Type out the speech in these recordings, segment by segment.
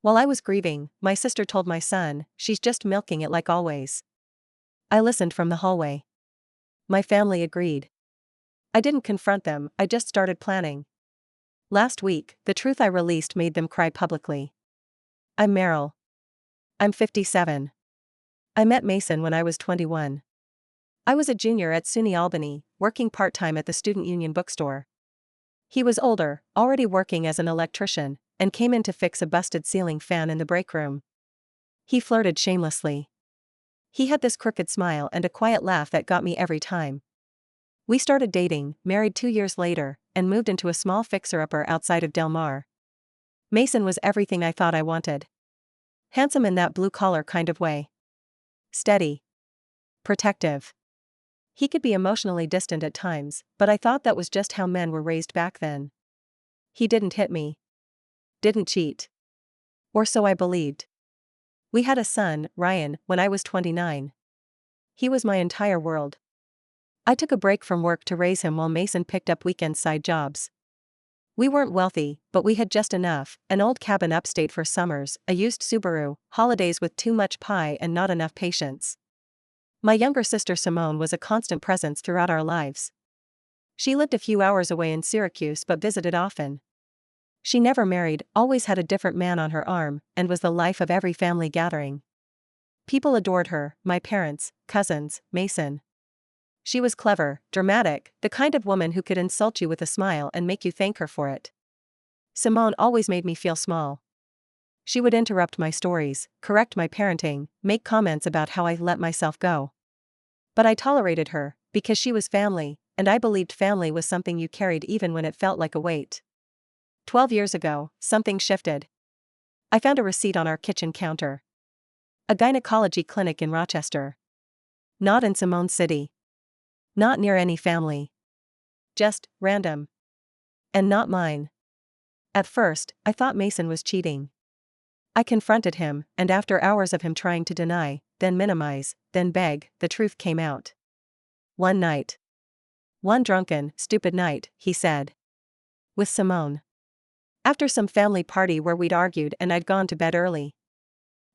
While I was grieving, my sister told my son, "She's just milking it like always." I listened from the hallway. My family agreed. I didn't confront them, I just started planning. Last week, the truth I released made them cry publicly. I'm Meryl. I'm 57. I met Mason when I was 21. I was a junior at SUNY Albany, working part-time at the Student Union bookstore. He was older, already working as an electrician, and came in to fix a busted ceiling fan in the break room. He flirted shamelessly. He had this crooked smile and a quiet laugh that got me every time. We started dating, married 2 years later, and moved into a small fixer-upper outside of Del Mar. Mason was everything I thought I wanted. Handsome in that blue-collar kind of way. Steady. Protective. He could be emotionally distant at times, but I thought that was just how men were raised back then. He didn't hit me. Didn't cheat. Or so I believed. We had a son, Ryan, when I was 29. He was my entire world. I took a break from work to raise him while Mason picked up weekend side jobs. We weren't wealthy, but we had just enough: an old cabin upstate for summers, a used Subaru, holidays with too much pie and not enough patience. My younger sister Simone was a constant presence throughout our lives. She lived a few hours away in Syracuse but visited often. She never married, always had a different man on her arm, and was the life of every family gathering. People adored her, my parents, cousins, Mason. She was clever, dramatic, the kind of woman who could insult you with a smile and make you thank her for it. Simone always made me feel small. She would interrupt my stories, correct my parenting, make comments about how I let myself go. But I tolerated her, because she was family, and I believed family was something you carried even when it felt like a weight. 12 years ago, something shifted. I found a receipt on our kitchen counter. A gynecology clinic in Rochester. Not in Simone City. Not near any family. Just, random. And not mine. At first, I thought Mason was cheating. I confronted him, and after hours of him trying to deny, then minimize, then beg, the truth came out. One night. One drunken, stupid night, he said. With Simone. After some family party where we'd argued and I'd gone to bed early.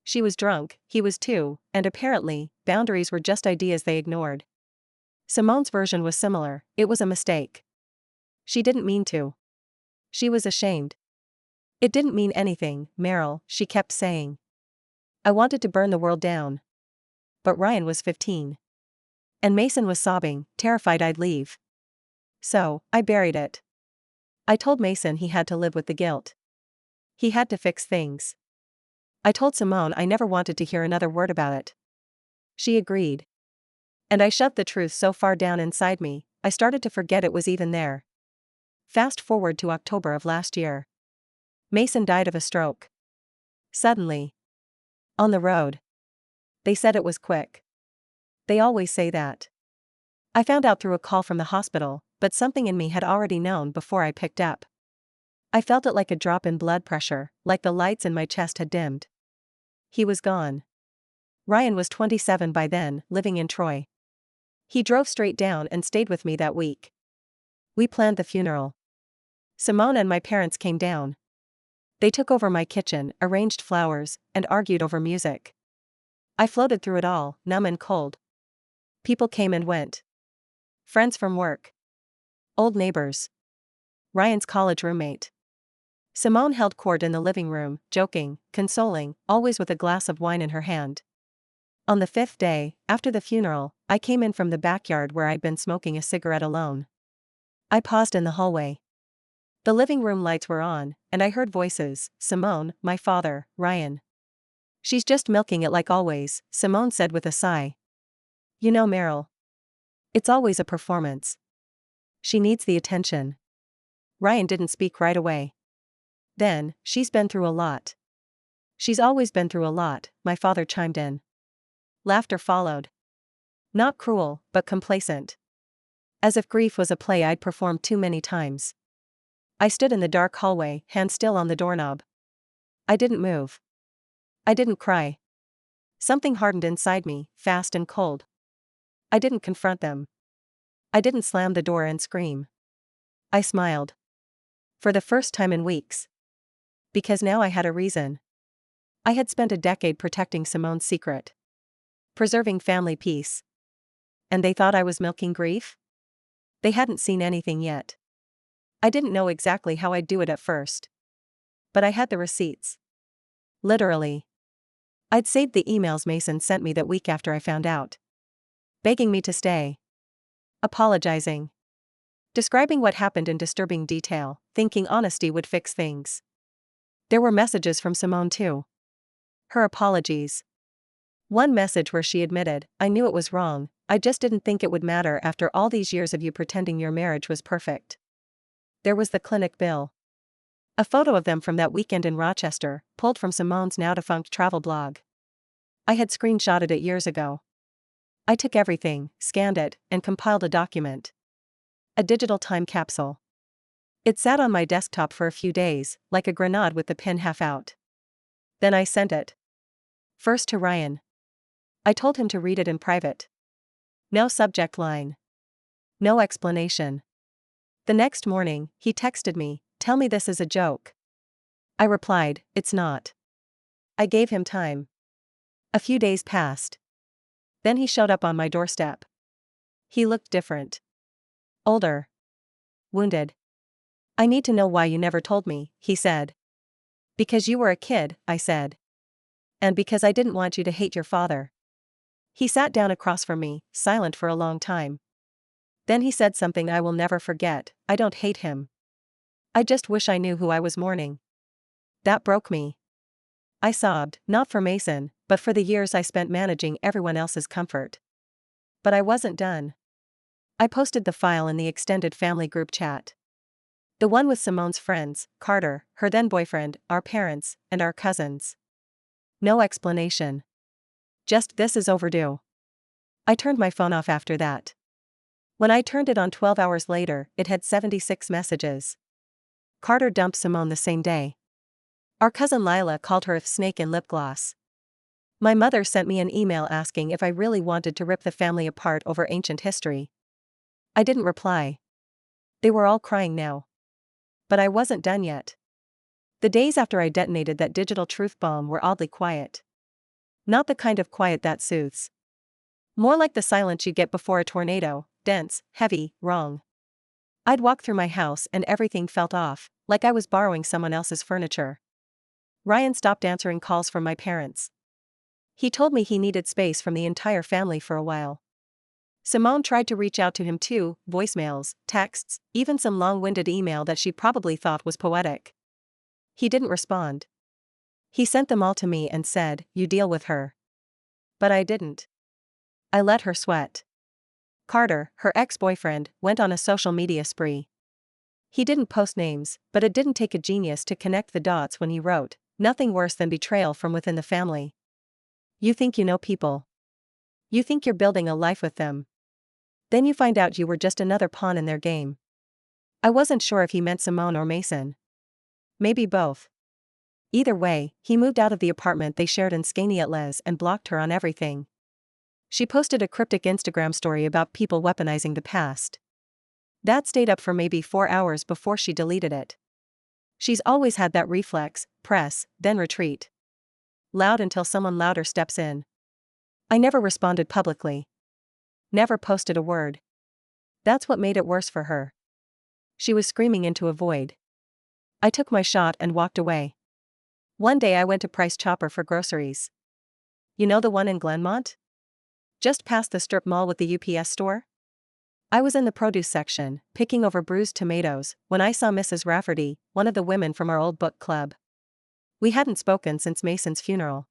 She was drunk, he was too, and apparently, boundaries were just ideas they ignored. Simone's version was similar: it was a mistake. She didn't mean to. She was ashamed. It didn't mean anything, Meryl, she kept saying. I wanted to burn the world down. But Ryan was 15. And Mason was sobbing, terrified I'd leave. So, I buried it. I told Mason he had to live with the guilt. He had to fix things. I told Simone I never wanted to hear another word about it. She agreed. And I shoved the truth so far down inside me, I started to forget it was even there. Fast forward to October of last year. Mason died of a stroke. Suddenly. On the road. They said it was quick. They always say that. I found out through a call from the hospital, but something in me had already known before I picked up. I felt it like a drop in blood pressure, like the lights in my chest had dimmed. He was gone. Ryan was 27 by then, living in Troy. He drove straight down and stayed with me that week. We planned the funeral. Simone and my parents came down. They took over my kitchen, arranged flowers, and argued over music. I floated through it all, numb and cold. People came and went. Friends from work. Old neighbors. Ryan's college roommate. Simone held court in the living room, joking, consoling, always with a glass of wine in her hand. On the 5th day, after the funeral, I came in from the backyard where I'd been smoking a cigarette alone. I paused in the hallway. The living room lights were on, and I heard voices: Simone, my father, Ryan. She's just milking it like always, Simone said with a sigh. You know, Meryl. It's always a performance. She needs the attention. Ryan didn't speak right away. Then, she's been through a lot. She's always been through a lot, my father chimed in. Laughter followed. Not cruel, but complacent. As if grief was a play I'd performed too many times. I stood in the dark hallway, hand still on the doorknob. I didn't move. I didn't cry. Something hardened inside me, fast and cold. I didn't confront them. I didn't slam the door and scream. I smiled. For the first time in weeks. Because now I had a reason. I had spent a decade protecting Simone's secret, preserving family peace. And they thought I was milking grief? They hadn't seen anything yet. I didn't know exactly how I'd do it at first. But I had the receipts. Literally. I'd saved the emails Mason sent me that week after I found out. Begging me to stay. Apologizing. Describing what happened in disturbing detail, thinking honesty would fix things. There were messages from Simone too. Her apologies. One message where she admitted, "I knew it was wrong, I just didn't think it would matter after all these years of you pretending your marriage was perfect." There was the clinic bill. A photo of them from that weekend in Rochester, pulled from Simone's now-defunct travel blog. I had screenshotted it years ago. I took everything, scanned it, and compiled a document. A digital time capsule. It sat on my desktop for a few days, like a grenade with the pin half out. Then I sent it. First to Ryan. I told him to read it in private. No subject line. No explanation. The next morning, he texted me, "Tell me this is a joke." I replied, "It's not." I gave him time. A few days passed. Then he showed up on my doorstep. He looked different. Older. Wounded. "I need to know why you never told me," he said. "Because you were a kid," I said. "And because I didn't want you to hate your father." He sat down across from me, silent for a long time. Then he said something I will never forget, "I don't hate him. I just wish I knew who I was mourning." That broke me. I sobbed, not for Mason, but for the years I spent managing everyone else's comfort. But I wasn't done. I posted the file in the extended family group chat. The one with Simone's friends, Carter, her then boyfriend, our parents, and our cousins. No explanation. Just, "This is overdue." I turned my phone off after that. When I turned it on 12 hours later, it had 76 messages. Carter dumped Simone the same day. Our cousin Lila called her a snake in lip gloss. My mother sent me an email asking if I really wanted to rip the family apart over ancient history. I didn't reply. They were all crying now. But I wasn't done yet. The days after I detonated that digital truth bomb were oddly quiet. Not the kind of quiet that soothes. More like the silence you get before a tornado, dense, heavy, wrong. I'd walk through my house and everything felt off, like I was borrowing someone else's furniture. Ryan stopped answering calls from my parents. He told me he needed space from the entire family for a while. Simone tried to reach out to him too, voicemails, texts, even some long-winded email that she probably thought was poetic. He didn't respond. He sent them all to me and said, "You deal with her." But I didn't. I let her sweat. Carter, her ex-boyfriend, went on a social media spree. He didn't post names, but it didn't take a genius to connect the dots when he wrote, "Nothing worse than betrayal from within the family. You think you know people. You think you're building a life with them. Then you find out you were just another pawn in their game." I wasn't sure if he meant Simone or Mason. Maybe both. Either way, he moved out of the apartment they shared in Skaneateles and blocked her on everything. She posted a cryptic Instagram story about people weaponizing the past. That stayed up for maybe 4 hours before she deleted it. She's always had that reflex, press, then retreat. Loud until someone louder steps in. I never responded publicly. Never posted a word. That's what made it worse for her. She was screaming into a void. I took my shot and walked away. One day I went to Price Chopper for groceries. You know the one in Glenmont? Just past the strip mall with the UPS store? I was in the produce section, picking over bruised tomatoes, when I saw Mrs. Rafferty, one of the women from our old book club. We hadn't spoken since Mason's funeral.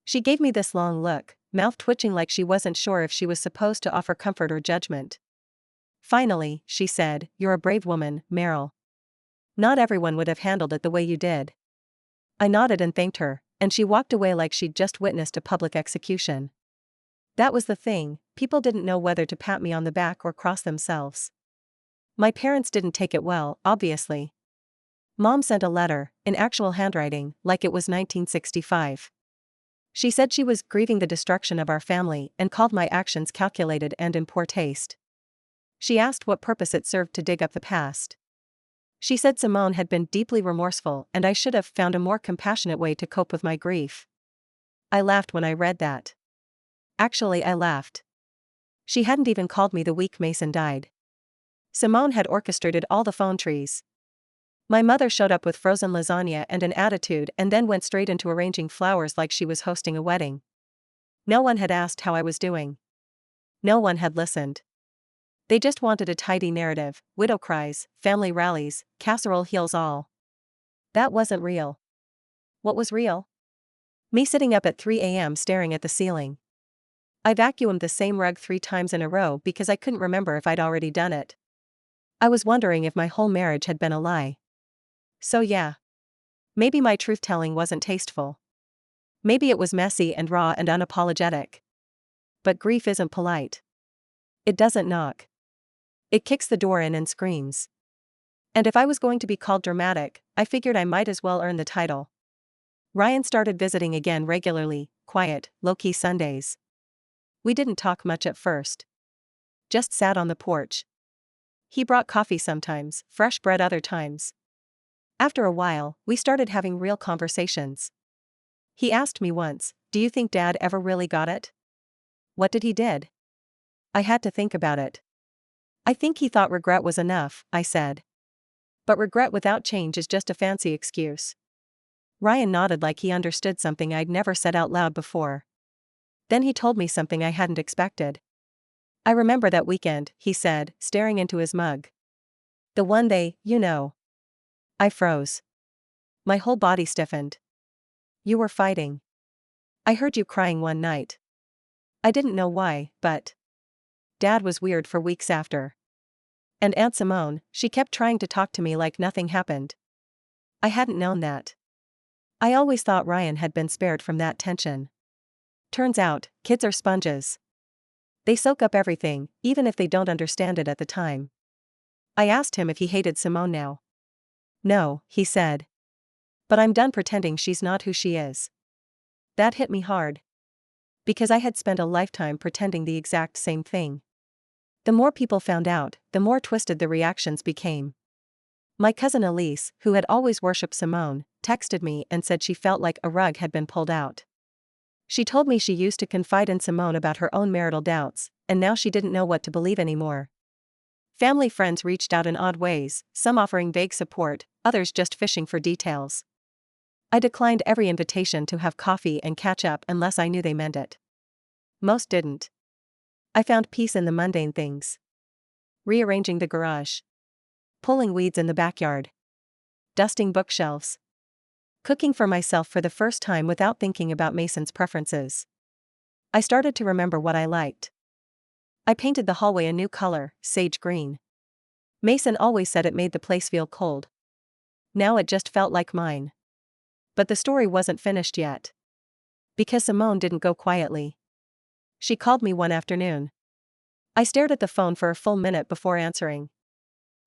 She gave me this long look, mouth twitching like she wasn't sure if she was supposed to offer comfort or judgment. Finally, she said, "You're a brave woman, Meryl. Not everyone would have handled it the way you did." I nodded and thanked her, and she walked away like she'd just witnessed a public execution. That was the thing, people didn't know whether to pat me on the back or cross themselves. My parents didn't take it well, obviously. Mom sent a letter, in actual handwriting, like it was 1965. She said she was grieving the destruction of our family and called my actions calculated and in poor taste. She asked what purpose it served to dig up the past. She said Simone had been deeply remorseful and I should have found a more compassionate way to cope with my grief. I laughed when I read that. Actually, I laughed. She hadn't even called me the week Mason died. Simone had orchestrated all the phone trees. My mother showed up with frozen lasagna and an attitude and then went straight into arranging flowers like she was hosting a wedding. No one had asked how I was doing. No one had listened. They just wanted a tidy narrative, widow cries, family rallies, casserole heals all. That wasn't real. What was real? Me sitting up at 3 a.m. staring at the ceiling. I vacuumed the same rug 3 times in a row because I couldn't remember if I'd already done it. I was wondering if my whole marriage had been a lie. So yeah. Maybe my truth-telling wasn't tasteful. Maybe it was messy and raw and unapologetic. But grief isn't polite. It doesn't knock. It kicks the door in and screams. And if I was going to be called dramatic, I figured I might as well earn the title. Ryan started visiting again regularly, quiet, low-key Sundays. We didn't talk much at first. Just sat on the porch. He brought coffee sometimes, fresh bread other times. After a while, we started having real conversations. He asked me once, "Do you think Dad ever really got it?" What did he did? I had to think about it. I think he thought regret was enough, I said. But regret without change is just a fancy excuse. Ryan nodded like he understood something I'd never said out loud before. Then he told me something I hadn't expected. "I remember that weekend," he said, staring into his mug. "The one they, you know." I froze. My whole body stiffened. "You were fighting. I heard you crying one night." I didn't know why, but Dad was weird for weeks after. And Aunt Simone, she kept trying to talk to me like nothing happened. I hadn't known that. I always thought Ryan had been spared from that tension. Turns out, kids are sponges. They soak up everything, even if they don't understand it at the time. I asked him if he hated Simone now. "No," he said. "But I'm done pretending she's not who she is." That hit me hard. Because I had spent a lifetime pretending the exact same thing. The more people found out, the more twisted the reactions became. My cousin Elise, who had always worshipped Simone, texted me and said she felt like a rug had been pulled out. She told me she used to confide in Simone about her own marital doubts, and now she didn't know what to believe anymore. Family friends reached out in odd ways, some offering vague support, others just fishing for details. I declined every invitation to have coffee and catch up unless I knew they meant it. Most didn't. I found peace in the mundane things. Rearranging the garage. Pulling weeds in the backyard. Dusting bookshelves. Cooking for myself for the first time without thinking about Mason's preferences. I started to remember what I liked. I painted the hallway a new color, sage green. Mason always said it made the place feel cold. Now it just felt like mine. But the story wasn't finished yet. Because Simone didn't go quietly. She called me one afternoon. I stared at the phone for a full minute before answering.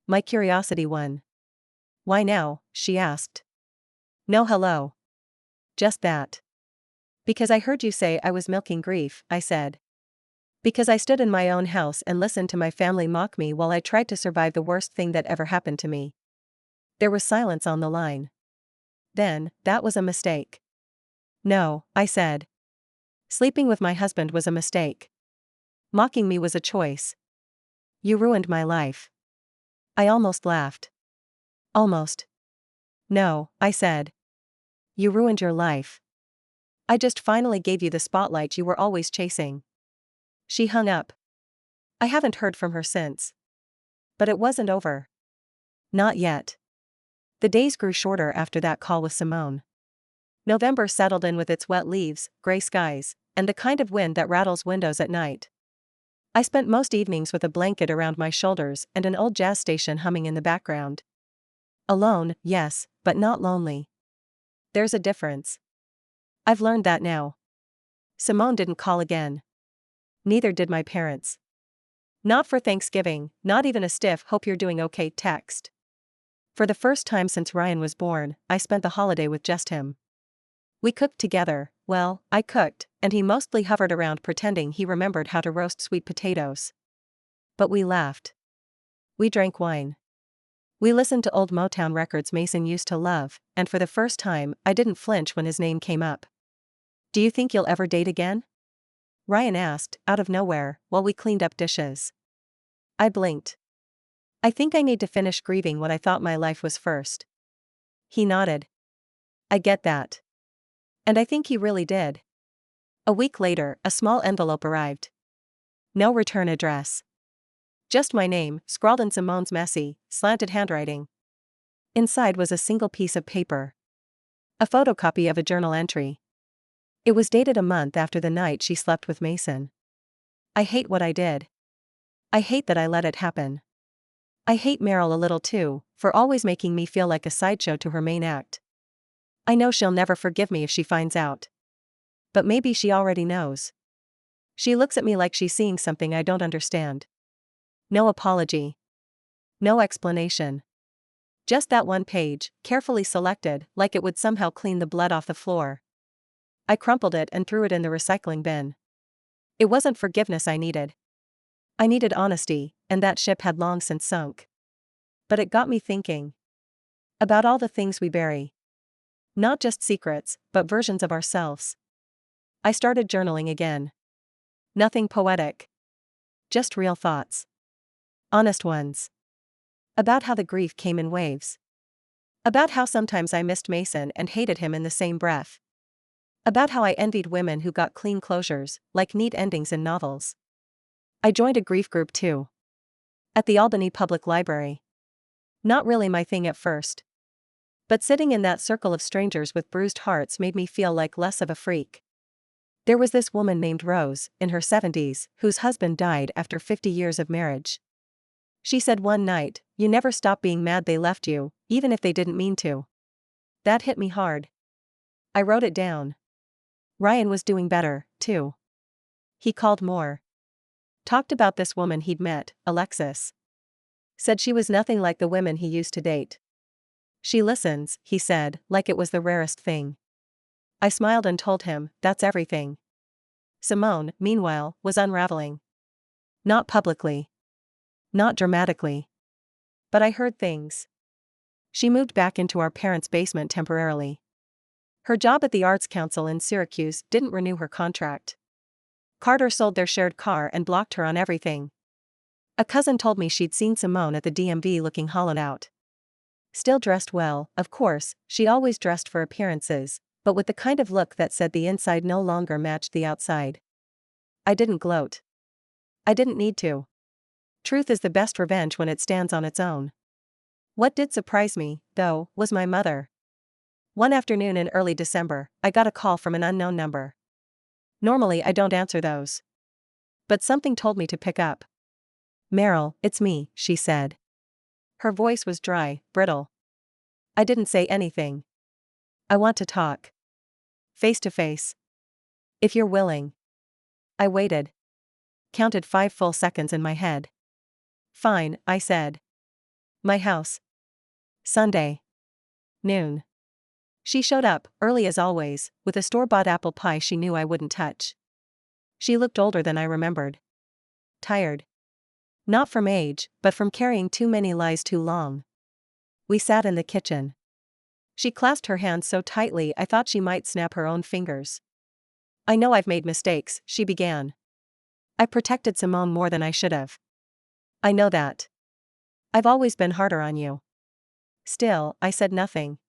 My curiosity won. "Why now?" she asked. "No hello. Just that." "Because I heard you say I was milking grief," I said. "Because I stood in my own house and listened to my family mock me while I tried to survive the worst thing that ever happened to me." There was silence on the line. Then, that was a mistake. "No," I said. "Sleeping with my husband was a mistake. Mocking me was a choice. You ruined my life." I almost laughed. "Almost." "No," I said. "You ruined your life. I just finally gave you the spotlight you were always chasing." She hung up. I haven't heard from her since. But it wasn't over. Not yet. The days grew shorter after that call with Simone. November settled in with its wet leaves, gray skies, and the kind of wind that rattles windows at night. I spent most evenings with a blanket around my shoulders and an old jazz station humming in the background. Alone, yes, but not lonely. There's a difference. I've learned that now. Simone didn't call again. Neither did my parents. Not for Thanksgiving, not even a stiff "hope you're doing okay" text. For the first time since Ryan was born, I spent the holiday with just him. We cooked together. Well, I cooked, and he mostly hovered around pretending he remembered how to roast sweet potatoes. But we laughed. We drank wine. We listened to old Motown records Mason used to love, and for the first time, I didn't flinch when his name came up. "Do you think you'll ever date again?" Ryan asked, out of nowhere, while we cleaned up dishes. I blinked. "I think I need to finish grieving what I thought my life was first." He nodded. "I get that." And I think he really did. A week later, a small envelope arrived. No return address. Just my name, scrawled in Simone's messy, slanted handwriting. Inside was a single piece of paper. A photocopy of a journal entry. It was dated a month after the night she slept with Mason. "I hate what I did. I hate that I let it happen. I hate Meryl a little too, for always making me feel like a sideshow to her main act. I know she'll never forgive me if she finds out. But maybe she already knows. She looks at me like she's seeing something I don't understand. No apology. No explanation. Just that one page, carefully selected, like it would somehow clean the blood off the floor." I crumpled it and threw it in the recycling bin. It wasn't forgiveness I needed. I needed honesty, and that ship had long since sunk. But it got me thinking. About all the things we bury. Not just secrets, but versions of ourselves. I started journaling again. Nothing poetic. Just real thoughts. Honest ones. About how the grief came in waves. About how sometimes I missed Mason and hated him in the same breath. About how I envied women who got clean closures, like neat endings in novels. I joined a grief group too. At the Albany Public Library. Not really my thing at first. But sitting in that circle of strangers with bruised hearts made me feel like less of a freak. There was this woman named Rose, in her 70s, whose husband died after 50 years of marriage. She said one night, "You never stop being mad they left you, even if they didn't mean to." That hit me hard. I wrote it down. Ryan was doing better, too. He called more. Talked about this woman he'd met, Alexis. Said she was nothing like the women he used to date. "She listens," he said, like it was the rarest thing. I smiled and told him, "That's everything." Simone, meanwhile, was unraveling. Not publicly. Not dramatically. But I heard things. She moved back into our parents' basement temporarily. Her job at the Arts Council in Syracuse didn't renew her contract. Carter sold their shared car and blocked her on everything. A cousin told me she'd seen Simone at the DMV looking hollowed out. Still dressed well, of course, she always dressed for appearances, but with the kind of look that said the inside no longer matched the outside. I didn't gloat. I didn't need to. Truth is the best revenge when it stands on its own. What did surprise me, though, was my mother. One afternoon in early December, I got a call from an unknown number. Normally I don't answer those. But something told me to pick up. "Meryl, it's me," she said. Her voice was dry, brittle. I didn't say anything. "I want to talk. Face to face. If you're willing." I waited. Counted 5 full seconds in my head. "Fine," I said. "My house. Sunday. Noon." She showed up, early as always, with a store-bought apple pie she knew I wouldn't touch. She looked older than I remembered. Tired. Not from age, but from carrying too many lies too long. We sat in the kitchen. She clasped her hands so tightly I thought she might snap her own fingers. "I know I've made mistakes," she began. "I protected Simone more than I should have. I know that. I've always been harder on you." Still, I said nothing.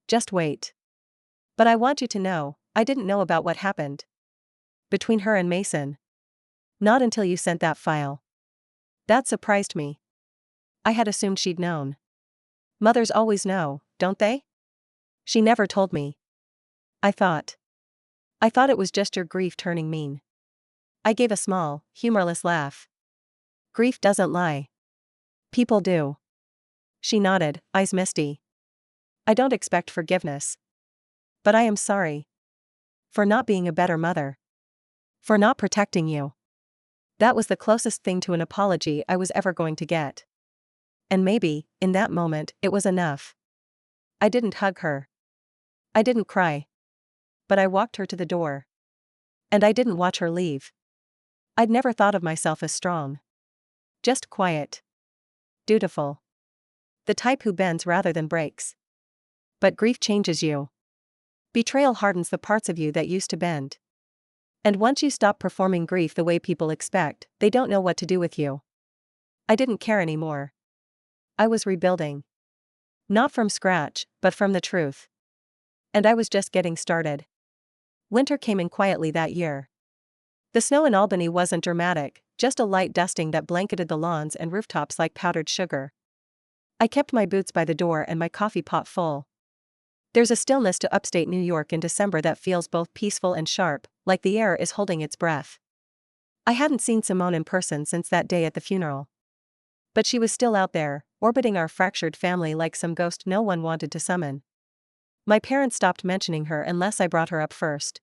"Just wait. But I want you to know, I didn't know about what happened between her and Mason. Not until you sent that file. That surprised me. I had assumed she'd known. Mothers always know, don't they?" She never told me. I thought it was just your grief turning mean." I gave a small, humorless laugh. "Grief doesn't lie. People do." She nodded, eyes misty. "I don't expect forgiveness. But I am sorry. For not being a better mother. For not protecting you." That was the closest thing to an apology I was ever going to get. And maybe, in that moment, it was enough. I didn't hug her. I didn't cry. But I walked her to the door. And I didn't watch her leave. I'd never thought of myself as strong. Just quiet. Dutiful. The type who bends rather than breaks. But grief changes you. Betrayal hardens the parts of you that used to bend. And once you stop performing grief the way people expect, they don't know what to do with you. I didn't care anymore. I was rebuilding. Not from scratch, but from the truth. And I was just getting started. Winter came in quietly that year. The snow in Albany wasn't dramatic, just a light dusting that blanketed the lawns and rooftops like powdered sugar. I kept my boots by the door and my coffee pot full. There's a stillness to upstate New York in December that feels both peaceful and sharp, like the air is holding its breath. I hadn't seen Simone in person since that day at the funeral. But she was still out there, orbiting our fractured family like some ghost no one wanted to summon. My parents stopped mentioning her unless I brought her up first.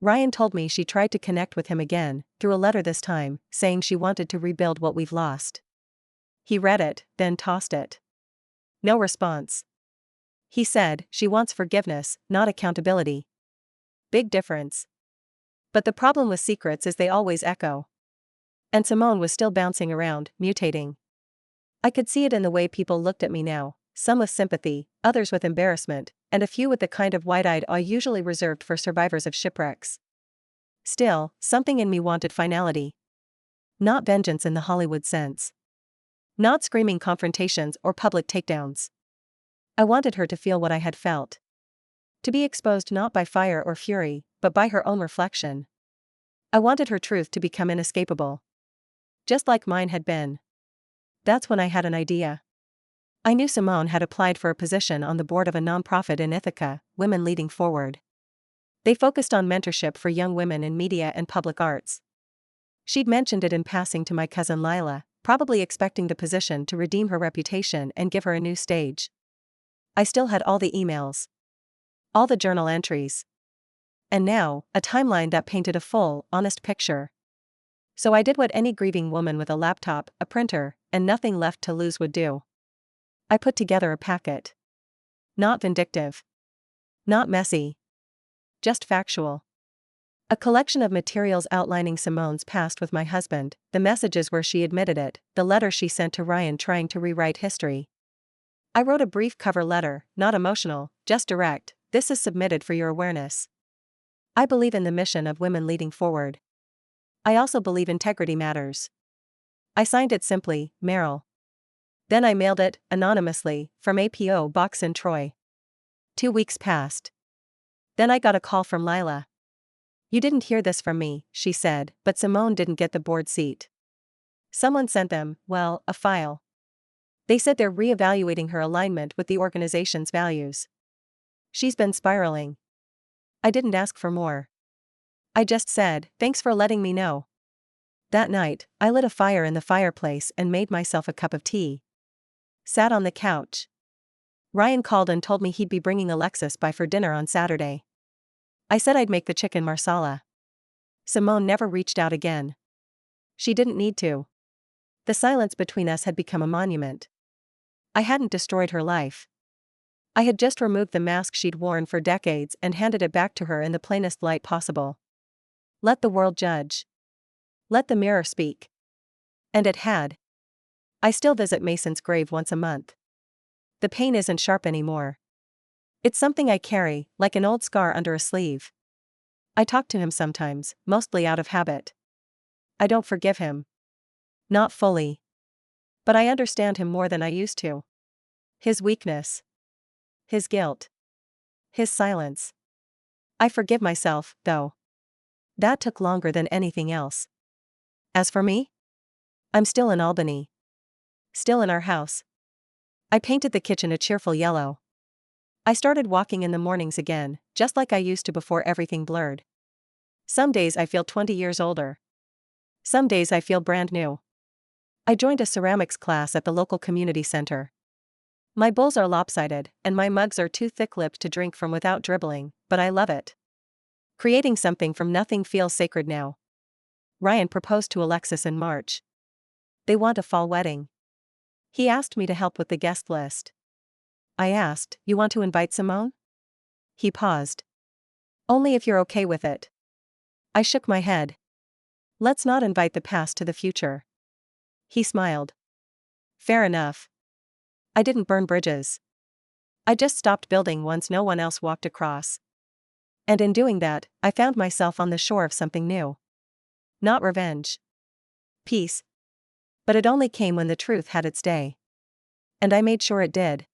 Ryan told me she tried to connect with him again, through a letter this time, saying she wanted to rebuild what we've lost. He read it, then tossed it. No response. He said, she wants forgiveness, not accountability. Big difference. But the problem with secrets is they always echo. And Simone was still bouncing around, mutating. I could see it in the way people looked at me now, some with sympathy, others with embarrassment, and a few with the kind of wide-eyed awe usually reserved for survivors of shipwrecks. Still, something in me wanted finality. Not vengeance in the Hollywood sense. Not screaming confrontations or public takedowns. I wanted her to feel what I had felt. To be exposed not by fire or fury, but by her own reflection. I wanted her truth to become inescapable. Just like mine had been. That's when I had an idea. I knew Simone had applied for a position on the board of a nonprofit in Ithaca, Women Leading Forward. They focused on mentorship for young women in media and public arts. She'd mentioned it in passing to my cousin Lila, probably expecting the position to redeem her reputation and give her a new stage. I still had all the emails. All the journal entries. And now, a timeline that painted a full, honest picture. So I did what any grieving woman with a laptop, a printer, and nothing left to lose would do. I put together a packet. Not vindictive. Not messy. Just factual. A collection of materials outlining Simone's past with my husband, the messages where she admitted it, the letter she sent to Ryan trying to rewrite history. I wrote a brief cover letter, not emotional, just direct. This is submitted for your awareness. I believe in the mission of Women Leading Forward. I also believe integrity matters. I signed it simply, Meryl. Then I mailed it, anonymously, from a P.O. box in Troy. 2 weeks passed. Then I got a call from Lila. You didn't hear this from me, she said, but Simone didn't get the board seat. Someone sent them, well, a file. They said they're reevaluating her alignment with the organization's values. She's been spiraling. I didn't ask for more. I just said, thanks for letting me know. That night, I lit a fire in the fireplace and made myself a cup of tea. Sat on the couch. Ryan called and told me he'd be bringing Alexis by for dinner on Saturday. I said I'd make the chicken marsala. Simone never reached out again. She didn't need to. The silence between us had become a monument. I hadn't destroyed her life. I had just removed the mask she'd worn for decades and handed it back to her in the plainest light possible. Let the world judge. Let the mirror speak. And it had. I still visit Mason's grave once a month. The pain isn't sharp anymore. It's something I carry, like an old scar under a sleeve. I talk to him sometimes, mostly out of habit. I don't forgive him. Not fully. But I understand him more than I used to. His weakness. His guilt. His silence. I forgive myself, though. That took longer than anything else. As for me? I'm still in Albany. Still in our house. I painted the kitchen a cheerful yellow. I started walking in the mornings again, just like I used to before everything blurred. Some days I feel 20 years older. Some days I feel brand new. I joined a ceramics class at the local community center. My bowls are lopsided, and my mugs are too thick-lipped to drink from without dribbling, but I love it. Creating something from nothing feels sacred now. Ryan proposed to Alexis in March. They want a fall wedding. He asked me to help with the guest list. I asked, you want to invite Simone? He paused. Only if you're okay with it. I shook my head. Let's not invite the past to the future. He smiled. Fair enough. I didn't burn bridges. I just stopped building once no one else walked across. And in doing that, I found myself on the shore of something new. Not revenge. Peace. But it only came when the truth had its day. And I made sure it did.